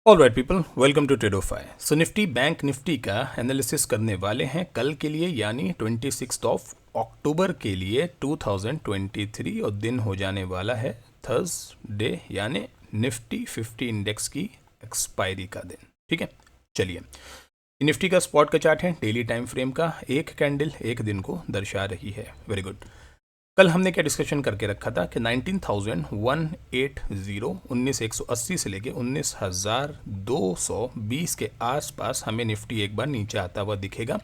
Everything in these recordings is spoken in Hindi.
All right people, welcome to Tradeofy. So Nifty bank Nifty का एनालिसिस करने वाले हैं कल के लिए, यानी 26 ऑफ अक्टूबर के लिए 2023, और दिन हो जाने वाला है थर्सडे, यानी निफ्टी 50 इंडेक्स की एक्सपायरी का दिन। ठीक है, चलिए। निफ्टी का स्पॉट का चार्ट है डेली टाइम फ्रेम का, एक कैंडल एक दिन को दर्शा रही है। Very good. कल हमने क्या डिस्कशन करके रखा था कि 19,180 19,180 से लेके 19,220 के आसपास हमें निफ्टी एक बार नीचे आता हुआ दिखेगा।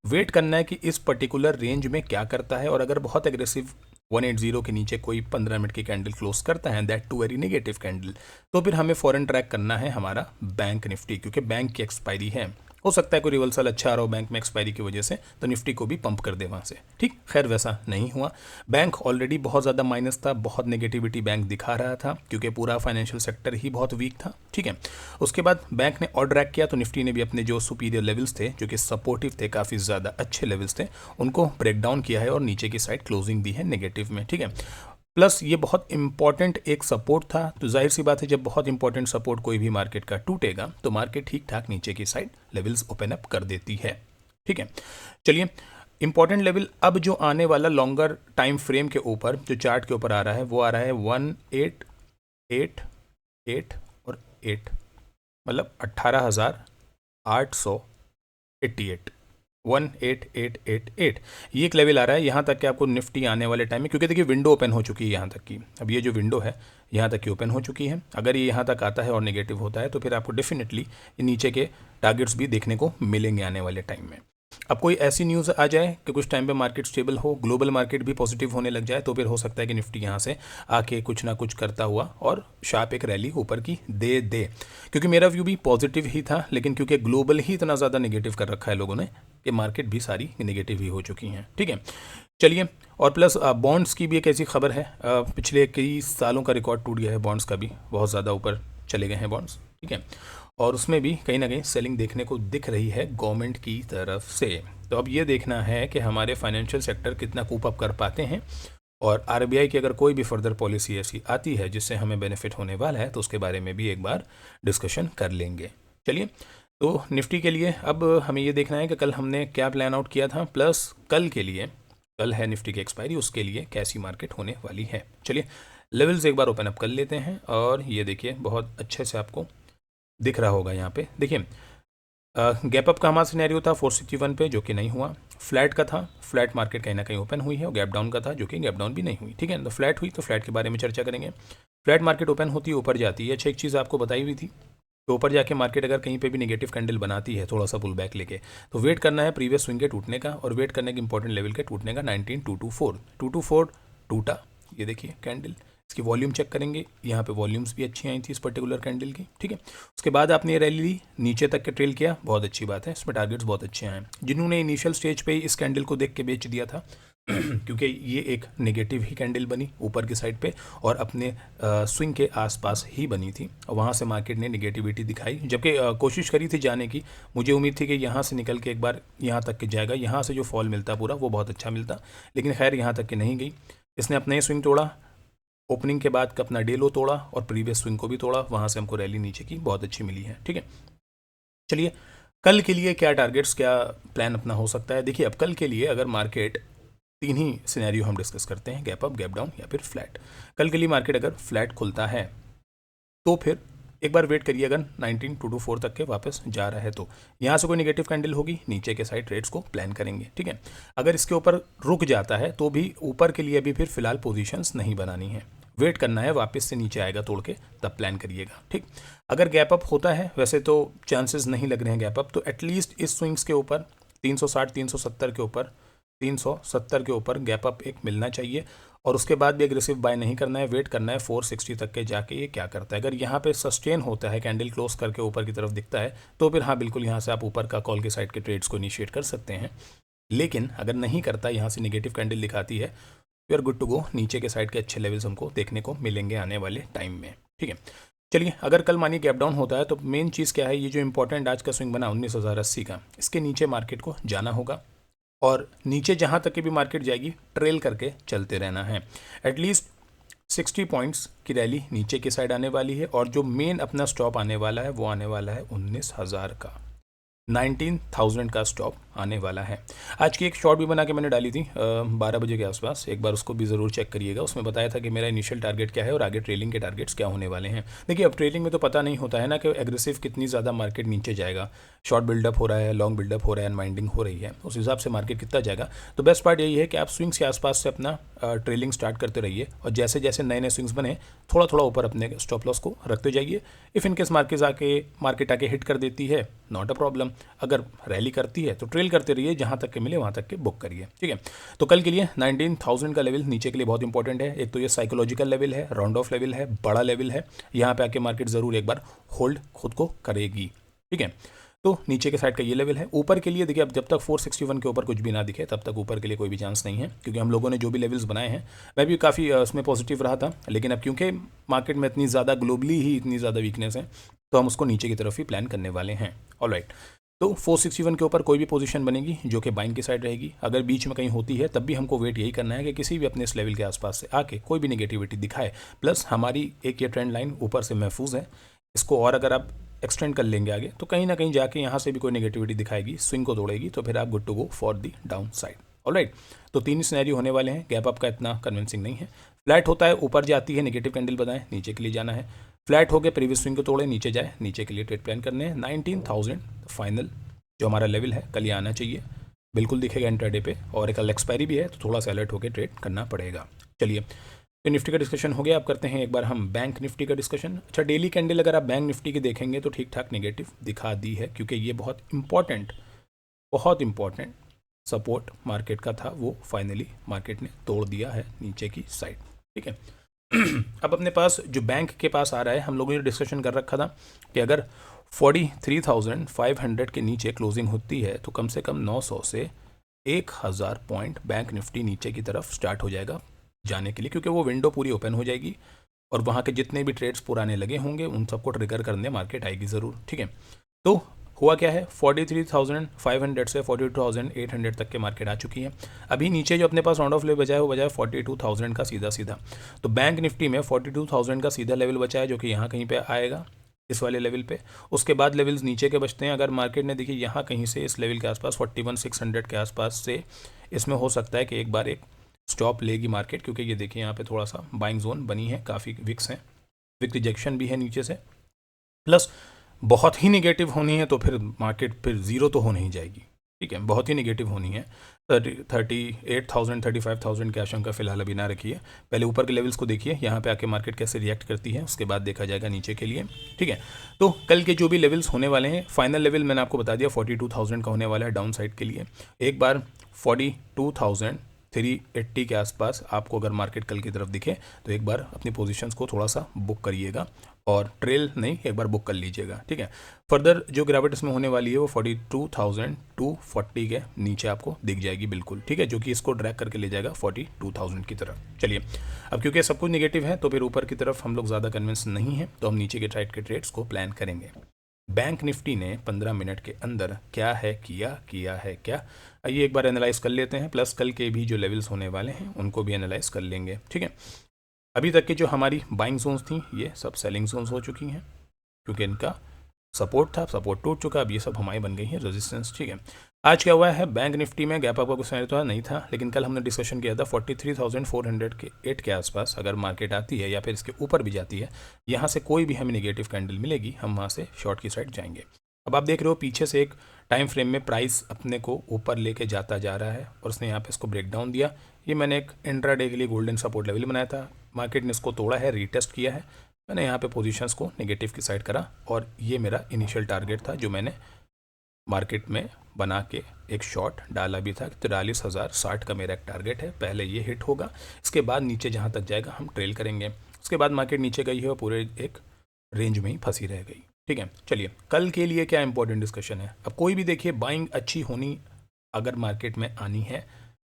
वेट करना है कि इस पर्टिकुलर रेंज में क्या करता है, और अगर बहुत एग्रेसिव 180 के नीचे कोई 15 मिनट की कैंडल क्लोज करता है, that too very negative candle, तो फिर हमें फॉरेन ट्रैक करना है हमारा बैंक निफ्टी, क्योंकि बैंक की एक्सपायरी है। हो सकता है कोई रिवर्सल अच्छा आ रहा हो बैंक में एक्सपायरी की वजह से, तो निफ्टी को भी पंप कर दे वहाँ से। ठीक, खैर वैसा नहीं हुआ। बैंक ऑलरेडी बहुत ज़्यादा माइनस था, बहुत नेगेटिविटी बैंक दिखा रहा था, क्योंकि पूरा फाइनेंशियल सेक्टर ही बहुत वीक था। ठीक है, उसके बाद बैंक ने और ड्रैग किया, तो निफ्टी ने भी अपने जो सुपीरियर लेवल्स थे, जो कि सपोर्टिव थे, काफ़ी ज़्यादा अच्छे लेवल्स थे, उनको ब्रेक डाउन किया है और नीचे की साइड क्लोजिंग दी है नेगेटिव में। ठीक है, प्लस ये बहुत इंपॉर्टेंट एक सपोर्ट था, तो जाहिर सी बात है जब बहुत इंपॉर्टेंट सपोर्ट कोई भी मार्केट का टूटेगा तो मार्केट ठीक ठाक नीचे की साइड लेवल्स ओपन अप कर देती है। ठीक है, चलिए। इंपॉर्टेंट लेवल अब जो आने वाला लॉन्गर टाइम फ्रेम के ऊपर जो चार्ट के ऊपर आ रहा है, वो आ रहा है 1888 और 8, मतलब 18,888, 18888, ये एक लेवल आ रहा है। यहाँ तक कि आपको निफ्टी आने वाले टाइम में, क्योंकि देखिए विंडो ओपन हो चुकी है यहाँ तक की, अब ये जो विंडो है यहाँ तक की ओपन हो चुकी है। अगर ये यहाँ तक आता है और नेगेटिव होता है तो फिर आपको डेफिनेटली नीचे के टारगेट्स भी देखने को मिलेंगे आने वाले टाइम में। अब कोई ऐसी न्यूज़ आ जाए कि कुछ टाइम पे मार्केट स्टेबल हो, ग्लोबल मार्केट भी पॉजिटिव होने लग जाए, तो फिर हो सकता है कि निफ्टी यहाँ से आके कुछ ना कुछ करता हुआ और शार्प एक रैली ऊपर की दे। क्योंकि मेरा व्यू भी पॉजिटिव ही था, लेकिन क्योंकि ग्लोबल ही इतना ज़्यादा नेगेटिव कर रखा है लोगों ने कि मार्केट भी सारी नेगेटिव ही हो चुकी हैं। ठीक है, चलिए। और प्लस बॉन्ड्स की भी एक ऐसी खबर है, पिछले कई सालों का रिकॉर्ड टूट गया है बॉन्ड्स का भी, बहुत ज़्यादा ऊपर चले गए हैं बॉन्ड्स। ठीक है, और उसमें भी कहीं ना कहीं सेलिंग देखने को दिख रही है गवर्नमेंट की तरफ से। तो अब ये देखना है कि हमारे फाइनेंशियल सेक्टर कितना कूप अप कर पाते हैं, और आरबीआई की अगर कोई भी फर्दर पॉलिसी ऐसी आती है जिससे हमें बेनिफिट होने वाला है, तो उसके बारे में भी एक बार डिस्कशन कर लेंगे। चलिए, तो निफ्टी के लिए अब हमें ये देखना है कि कल हमने क्या प्लान आउट किया था, प्लस कल के लिए, कल है निफ्टी की एक्सपायरी, उसके लिए कैसी मार्केट होने वाली है। चलिए, लेवल्स एक बार ओपन अप कर लेते हैं, और ये देखिए बहुत अच्छे से आपको दिख रहा होगा। यहाँ पे देखिए, गैप अप का हमारा सिनेरियो था 461 पे, जो कि नहीं हुआ। फ्लैट का था, फ्लैट मार्केट कहीं ना कहीं ओपन हुई है, और गैप डाउन का था, जो कि गैप डाउन भी नहीं हुई। ठीक है, तो फ्लैट हुई, तो फ्लैट के बारे में चर्चा करेंगे। फ्लैट मार्केट ओपन होती है, ऊपर जाती है। अच्छा, एक चीज़ आपको बताई हुई थी, तो ऊपर जाके मार्केट अगर कहीं पे भी नेगेटिव कैंडल बनाती है, थोड़ा सा पुल बैक लेके, तो वेट करना है प्रीवियस स्विंग के टूटने का, और वेट करने के इंपॉर्टेंट लेवल के टूटने का 19224। 224 टूटा, ये देखिए कैंडल। इसकी वॉल्यूम चेक करेंगे, यहाँ पे वॉल्यूम्स भी अच्छी आई थी इस पर्टिकुलर कैंडल की। ठीक है, उसके बाद आपने ये रैली ली, नीचे तक के ट्रेल किया, बहुत अच्छी बात है, इसमें टारगेट्स बहुत अच्छे आए। जिन्होंने इनिशियल स्टेज पे इस कैंडल को देख के बेच दिया था क्योंकि ये एक नेगेटिव ही कैंडल बनी ऊपर की साइड पे, और अपने स्विंग के आसपास ही बनी थी, और वहाँ से मार्केट ने नेगेटिविटी दिखाई, जबकि कोशिश करी थी जाने की। मुझे उम्मीद थी कि यहाँ से निकल के एक बार यहाँ तक के जाएगा, यहाँ से जो फॉल मिलता पूरा वो बहुत अच्छा मिलता, लेकिन खैर यहाँ तक के नहीं गई। इसने अपने स्विंग तोड़ा, ओपनिंग के बाद का अपना डे लो तोड़ा, और प्रीवियस स्विंग को भी तोड़ा, वहाँ से हमको रैली नीचे की बहुत अच्छी मिली है। ठीक है, चलिए, कल के लिए क्या टारगेट्स, क्या प्लान अपना हो सकता है। देखिए, अब कल के लिए अगर मार्केट, तीन ही सिनेरियो हम डिस्कस करते हैं, गैप अप, गैप डाउन या फिर फ्लैट। कल के लिए मार्केट अगर फ्लैट खुलता है तो फिर एक बार वेट करिए, अगर 19224 तक के वापस जा रहा है तो यहाँ से कोई नेगेटिव कैंडल होगी, नीचे के साइड ट्रेड्स को प्लान करेंगे। ठीक है, अगर इसके ऊपर रुक जाता है तो भी ऊपर के लिए अभी फिर फिलहाल पोजीशंस नहीं बनानी है, वेट करना है, वापस से नीचे आएगा तोड़ के, तब प्लान करिएगा। ठीक, अगर गैप अप होता है, वैसे तो चांसेस नहीं लग रहे हैं गैप अप, तो एटलीस्ट इस स्विंग्स के ऊपर 360 370 के ऊपर, 370 के ऊपर गैप अप एक मिलना चाहिए, और उसके बाद भी एग्रेसिव बाय नहीं करना है, वेट करना है 460 तक के जाके ये क्या करता है। अगर यहाँ पे सस्टेन होता है, कैंडल क्लोज करके ऊपर की तरफ दिखता है, तो फिर हाँ बिल्कुल यहाँ से आप ऊपर का कॉल के साइड के ट्रेड्स को इनिशिएट कर सकते हैं। लेकिन अगर नहीं करता, यहाँ से नेगेटिव कैंडल दिखाती है, we are good to go, नीचे के साइड के अच्छे लेवल्स हमको देखने को मिलेंगे आने वाले टाइम में। ठीक है, चलिए, अगर कल मानिए गैप डाउन होता है, तो मेन चीज़ क्या है, ये जो इंपॉर्टेंट आज का स्विंग बना 19,080 का, इसके नीचे मार्केट को जाना होगा, और नीचे जहाँ तक की भी मार्केट जाएगी ट्रेल करके चलते रहना है। एटलीस्ट 60 पॉइंट्स की रैली नीचे की साइड आने वाली है और जो मेन अपना स्टॉप आने वाला है वो आने वाला है 19,000 का, 19,000 का स्टॉप आने वाला है। आज की एक शॉर्ट भी बना के मैंने डाली थी 12 बजे के आसपास, एक बार उसको भी ज़रूर चेक करिएगा। उसमें बताया था कि मेरा इनिशियल टारगेट क्या है और आगे ट्रेलिंग के टारगेट्स क्या होने वाले हैं। देखिए अब ट्रेलिंग में तो पता नहीं होता है ना कि एग्रेसिव कितनी ज़्यादा मार्केट नीचे जाएगा, शॉर्ट बिल्डअप हो रहा है, लॉन्ग बिल्डअप हो रहा है, अनवाइंडिंग हो रही है, उस हिसाब से मार्केट कितना जाएगा। तो बेस्ट पार्ट यही है कि आप स्विंग्स के आसपास से अपना ट्रेलिंग स्टार्ट करते रहिए और जैसे जैसे नए नए स्विंग्स बने थोड़ा थोड़ा ऊपर अपने स्टॉप लॉस को रखते जाइए। इफ़ इनकेस मार्केट आके हिट कर देती है, नॉट अ प्रॉब्लम, अगर रैली करती है तो ट्रेल करते रहिए, जहाँ तक के मिले वहाँ तक के बुक करिए। ठीक है, तो कल के लिए 19,000 का लेवल नीचे के लिए बहुत इंपॉर्टेंट है। एक तो ये साइकोलॉजिकल लेवल है, राउंड ऑफ लेवल है, बड़ा लेवल है, यहाँ पे आके मार्केट ज़रूर एक बार होल्ड खुद को करेगी। ठीक है, तो नीचे के साइड का ये लेवल है। ऊपर के लिए देखिए अब जब तक 461 के ऊपर कुछ भी ना दिखे तब तक ऊपर के लिए कोई भी चांस नहीं है, क्योंकि हम लोगों ने जो भी लेवल्स बनाए हैं, मैं भी काफ़ी उसमें पॉजिटिव रहा था, लेकिन अब क्योंकि मार्केट में इतनी ज़्यादा ग्लोबली ही इतनी ज़्यादा वीकनेस है तो हम उसको नीचे की तरफ ही प्लान करने वाले हैं। ऑलराइट, तो 461 के ऊपर कोई भी पोजीशन बनेगी जो कि बाइंग की साइड रहेगी, अगर बीच में कहीं होती है तब भी हमको वेट यही करना है कि किसी भी अपने इस लेवल के आसपास से आके कोई भी नेगेटिविटी दिखाए, प्लस हमारी एक ये ट्रेंड लाइन ऊपर से महफूज है, इसको और अगर आप एक्सटेंड कर लेंगे आगे तो कहीं ना कहीं जाके यहाँ से भी कोई नेगेटिविटी दिखाएगी, स्विंग को तोड़ेगी, तो फिर आप good to go for the down side. Alright, तो 3 सिनेरियो होने वाले हैं। गैप अप का इतना कन्विंसिंग नहीं है, फ्लैट होता है ऊपर जाती है नेगेटिव कैंडल बनाए नीचे के लिए जाना है, फ्लैट हो गए प्रीवियस स्विंग को तोड़े नीचे जाए, नीचे के लिए ट्रेड प्लान करने हैं। 19,000 फाइनल जो हमारा लेवल है कल ये आना चाहिए, बिल्कुल दिखेगा इंट्राडे पे, और कल एक्सपायरी भी है तो थोड़ा सा अलर्ट होकर ट्रेड करना पड़ेगा। चलिए, तो निफ्टी का डिस्कशन हो गया, अब करते हैं एक बार हम बैंक निफ्टी का डिस्कशन। अच्छा, डेली कैंडल अगर आप बैंक निफ्टी की देखेंगे तो ठीक ठाक नेगेटिव दिखा दी है, क्योंकि ये बहुत इंपॉर्टेंट सपोर्ट मार्केट का था, वो फाइनली मार्केट ने तोड़ दिया है नीचे की साइड। ठीक है, अब अपने पास जो बैंक के पास आ रहा है, हम लोगों ने डिस्कशन कर रखा था कि अगर 43,500 के नीचे क्लोजिंग होती है तो कम से कम 900 से 1,000 पॉइंट बैंक निफ्टी नीचे की तरफ स्टार्ट हो जाएगा जाने के लिए, क्योंकि वो विंडो पूरी ओपन हो जाएगी और वहाँ के जितने भी ट्रेड्स पुराने लगे होंगे उन सबको ट्रिगर करने मार्केट आएगी ज़रूर। ठीक है, तो हुआ क्या है, 43,500 से 42,800 तक के मार्केट आ चुकी है। अभी नीचे जो अपने पास राउंड ऑफ लेवल बचा है वो बचा है 42,000 का सीधा, तो बैंक निफ्टी में 42,000 का सीधा लेवल बचा है जो कि यहाँ कहीं पे आएगा इस वाले लेवल पे। उसके बाद लेवल्स नीचे के बचते हैं, अगर मार्केट ने देखिए यहाँ कहीं से इस लेवल के आसपास 41,600 के आसपास से इसमें हो सकता है कि एक बार एक स्टॉप लेगी मार्केट, क्योंकि ये देखिए यहाँ पे थोड़ा सा बाइंग जोन बनी है, काफ़ी विक्स हैं, विक रिजेक्शन भी है नीचे से, प्लस बहुत ही नेगेटिव होनी है तो फिर मार्केट फिर ज़ीरो तो हो नहीं जाएगी। ठीक है, बहुत ही नेगेटिव होनी है, 38,000 35,000 की आशंका फिलहाल अभी ना रखिए, पहले ऊपर के लेवल्स को देखिए, यहाँ पे आके मार्केट कैसे रिएक्ट करती है, उसके बाद देखा जाएगा नीचे के लिए। ठीक है, तो कल के जो भी लेवल्स होने वाले हैं, फाइनल लेवल मैंने आपको बता दिया 42,000 का होने वाला है डाउन साइड के लिए। एक बार 42,380 के आसपास आपको अगर मार्केट कल की तरफ दिखे तो एक बार अपनी पोजीशंस को थोड़ा सा बुक करिएगा, और ट्रेल नहीं एक बार बुक कर लीजिएगा। ठीक है, फर्दर जो गिरावट इसमें होने वाली है वो 42,240 के नीचे आपको दिख जाएगी बिल्कुल। ठीक है, जो कि इसको ड्रैग करके ले जाएगा 42,000 की तरफ। चलिए, अब क्योंकि सब कुछ नेगेटिव है तो फिर ऊपर की तरफ हम लोग ज़्यादा कन्विंस नहीं है, तो हम नीचे के साइड के ट्रेड्स को प्लान करेंगे। बैंक निफ्टी ने 15 मिनट के अंदर क्या है किया है क्या, आइए एक बार एनालाइज कर लेते हैं, प्लस कल के भी जो लेवल्स होने वाले हैं उनको भी एनालाइज कर लेंगे। ठीक है, अभी तक की जो हमारी बाइंग जोन्स थी ये सब सेलिंग जोन्स हो चुकी हैं, क्योंकि इनका सपोर्ट था, सपोर्ट टूट चुका, अब ये सब हमारी बन गई हैं रेजिस्टेंस। ठीक है, आज क्या हुआ है, बैंक निफ्टी में गैप अप का कुछ तो नहीं था, लेकिन कल हमने डिस्कशन किया था 43,408 के आसपास अगर मार्केट आती है या फिर इसके ऊपर भी जाती है, यहाँ से कोई भी हमें नेगेटिव कैंडल मिलेगी, हम वहाँ से शॉर्ट की साइड जाएंगे। अब आप देख रहे हो पीछे से एक टाइम फ्रेम में प्राइस अपने को ऊपर लेके जाता जा रहा है और उसने यहाँ पे इसको ब्रेक डाउन दिया। ये मैंने एक इंट्राडे के लिए गोल्डन सपोर्ट लेवल बनाया था, मार्केट ने इसको तोड़ा है, रीटेस्ट किया है, मैंने यहाँ पे पोजीशंस को नेगेटिव की साइड करा, और ये मेरा इनिशियल टारगेट था जो मैंने मार्केट में बना के एक शॉट डाला भी था। 43,060 का मेरा एक टारगेट है, पहले ये हिट होगा, इसके बाद नीचे जहाँ तक जाएगा हम ट्रेल करेंगे। उसके बाद मार्केट नीचे गई है और पूरे एक रेंज में ही फंसी रह गई। ठीक है, चलिए कल के लिए क्या इंपॉर्टेंट डिस्कशन है। अब कोई भी देखिए बाइंग अच्छी होनी अगर मार्केट में आनी है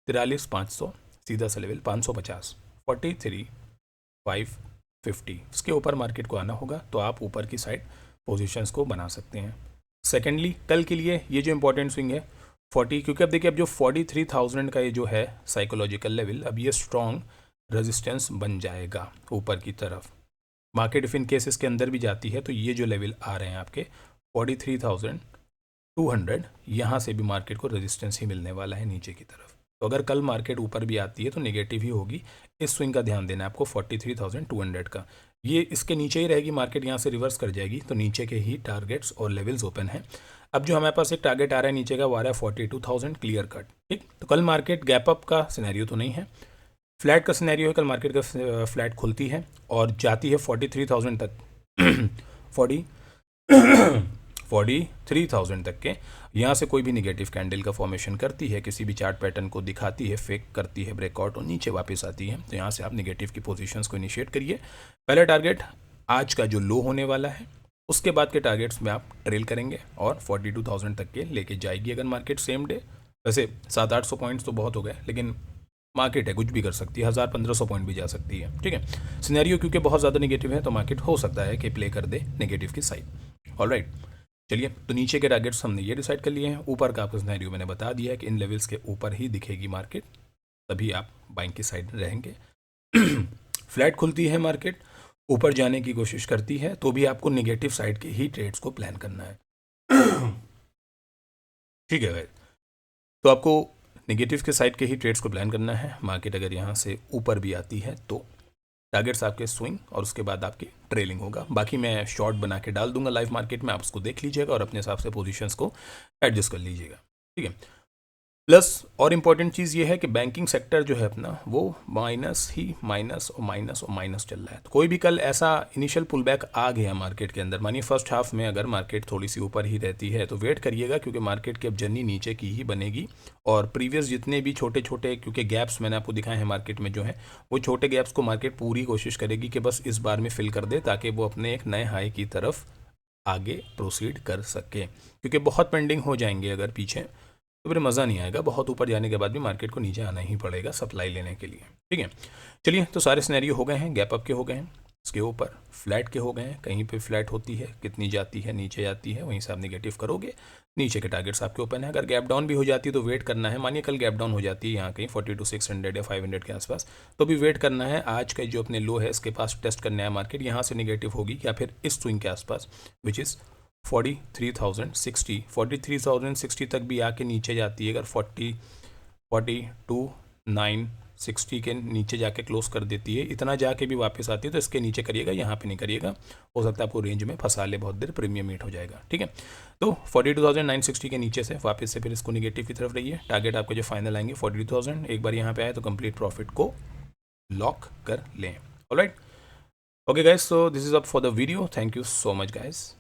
43,500 सीधा सा लेवल 550 43,550 इसके ऊपर मार्केट को आना होगा, तो आप ऊपर की साइड पोजीशंस को बना सकते हैं। सेकेंडली कल के लिए ये जो इंपॉर्टेंट स्विंग है 40, क्योंकि अब देखिए अब जो 43,000 का ये जो है साइकोलॉजिकल लेवल, अब ये स्ट्रॉन्ग रेजिस्टेंस बन जाएगा ऊपर की तरफ। मार्केट इफ इन केस इसके अंदर भी जाती है तो ये जो लेवल आ रहे हैं आपके 43,200, यहाँ से भी मार्केट को रेजिस्टेंस ही मिलने वाला है नीचे की तरफ। तो अगर कल मार्केट ऊपर भी आती है तो नेगेटिव ही होगी। इस स्विंग का ध्यान देना है आपको 43,200 का। ये इसके नीचे ही रहेगी, मार्केट यहाँ से रिवर्स कर जाएगी तो नीचे के ही टारगेट्स और लेवल्स ओपन हैं। अब जो हमारे पास एक टारगेट आ रहा है नीचे का वो आ रहा है 42,000 क्लियर कट। ठीक, तो कल मार्केट गैप अप का सिनेरियो तो नहीं है, फ्लैट का सिनेरियो है। कल मार्केट का फ्लैट खुलती है और जाती है 43,000 तक 43,000 तक के। यहाँ से कोई भी निगेटिव कैंडल का फॉर्मेशन करती है, किसी भी चार्ट पैटर्न को दिखाती है, फेक करती है ब्रेकआउट और नीचे वापस आती है, तो यहाँ से आप निगेटिव की पोजीशंस को इनिशिएट करिए। पहला टारगेट आज का जो लो होने वाला है, उसके बाद के टारगेट्स में आप ट्रेल करेंगे और 42,000 तक के लेके जाएगी अगर मार्केट सेम डे। वैसे 700-800 पॉइंट्स तो बहुत हो गए, लेकिन मार्केट है, कुछ भी कर सकती है, 1000-1500 पॉइंट भी जा सकती है। ठीक है, सिनेरियो क्योंकि बहुत ज़्यादा नेगेटिव है तो मार्केट हो सकता है कि प्ले कर दे नेगेटिव की साइड। ऑलराइट, चलिए, तो नीचे के टारगेट्स हमने ये डिसाइड कर लिए हैं। ऊपर का आपको सिनेरियो मैंने बता दिया है कि इन लेवल्स के ऊपर ही दिखेगी मार्केट, तभी आप बाइंग की साइड रहेंगे। फ्लैट खुलती है मार्केट, ऊपर जाने की कोशिश करती है तो भी आपको नेगेटिव साइड के ही ट्रेड्स को प्लान करना है। ठीक है भाई, तो आपको नेगेटिव के साइड के ही ट्रेड्स को प्लान करना है। मार्केट अगर यहाँ से ऊपर भी आती है तो टारगेट्स आपके स्विंग और उसके बाद आपकी ट्रेलिंग होगा। बाकी मैं शॉर्ट बना के डाल दूंगा लाइव मार्केट में, आप उसको देख लीजिएगा और अपने हिसाब से पोजीशंस को एडजस्ट कर लीजिएगा। ठीक है, प्लस और इम्पॉर्टेंट चीज़ ये है कि बैंकिंग सेक्टर जो है अपना वो माइनस ही माइनस और माइनस और माइनस चल रहा है। तो कोई भी कल ऐसा इनिशियल पुल बैक आ गया मार्केट के अंदर, मानिए फर्स्ट हाफ में अगर मार्केट थोड़ी सी ऊपर ही रहती है तो वेट करिएगा, क्योंकि मार्केट की अब जर्नी नीचे की ही बनेगी। और प्रीवियस जितने भी छोटे छोटे, क्योंकि गैप्स मैंने आपको दिखाए हैं मार्केट में जो है, वो छोटे गैप्स को मार्केट पूरी कोशिश करेगी कि बस इस बार में फिल कर दे, ताकि वो अपने एक नए हाई की तरफ आगे प्रोसीड कर सके। क्योंकि बहुत पेंडिंग हो जाएंगे अगर पीछे, तो फिर मज़ा नहीं आएगा। बहुत ऊपर जाने के बाद भी मार्केट को नीचे आना ही पड़ेगा सप्लाई लेने के लिए। ठीक है, चलिए, तो सारे सिनेरियो हो गए हैं, गैप अप के हो गए हैं, इसके ऊपर फ्लैट के हो गए हैं। कहीं पे फ्लैट होती है, कितनी जाती है, नीचे जाती है, वहीं से आप निगेटिव करोगे। नीचे के टारगेट्स आपके ओपन है। अगर गैप डाउन भी हो जाती है तो वेट करना है। मानिए कल गैप डाउन हो जाती है यहाँ कहीं 42,600 या 500 के आसपास, तो भी वेट करना है। आज का जो अपने लो है इसके पास टेस्ट करना है मार्केट, यहाँ से निगेटिव होगी या फिर इस स्विंग के आसपास, विच इज़ 43,060 तक भी आके नीचे जाती है। अगर 42,960 के नीचे जाके क्लोज कर देती है, इतना जाके भी वापस आती है, तो इसके नीचे करिएगा, यहाँ पे नहीं करिएगा। हो सकता है आपको रेंज में फंसा ले, बहुत देर प्रीमियम मीट हो जाएगा। ठीक है, तो 42,960 के नीचे से वापस से फिर इसको निगेटिव की तरफ रहिए। टारगेट आपके जो फाइनल आएंगे 42,000। एक बार यहाँ पे आए तो कंप्लीट प्रॉफिट को लॉक कर लें। Alright, okay guys, so this is up for the video. Thank you so much guys.